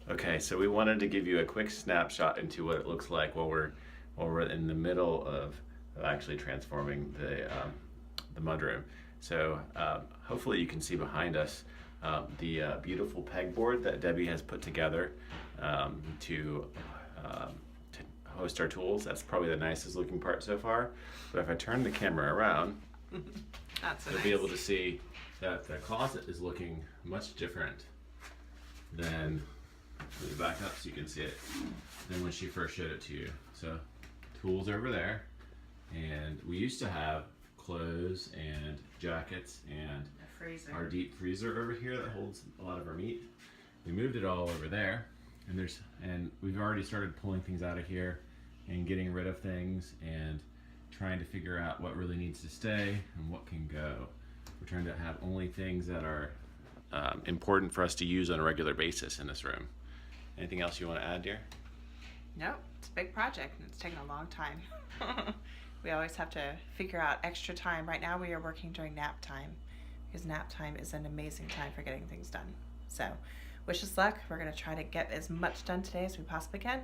Okay, so we wanted to give you a quick snapshot into what it looks like while we're in the middle of actually transforming the mudroom. So hopefully you can see behind us the beautiful pegboard that Debbie has put together to host our tools. That's probably the nicest looking part so far. But if I turn the camera around, That's so you'll nice. be able to see that the closet is looking much different than, let me back up so you can see it, than when she first showed it to you. So tools over there, and we used to have clothes and jackets and A freezer. our deep freezer over here that holds a lot of our meat. We moved it all over there, and we've already started pulling things out of here and getting rid of things and trying to figure out what really needs to stay and what can go. We're trying to have only things that are important for us to use on a regular basis in this room. Anything else you want to add, dear? Nope, it's a big project and it's taken a long time. We always have to figure out extra time. Right now we are working during nap time because nap time is an amazing time for getting things done. So wish us luck. We're going to try to get as much done today as we possibly can.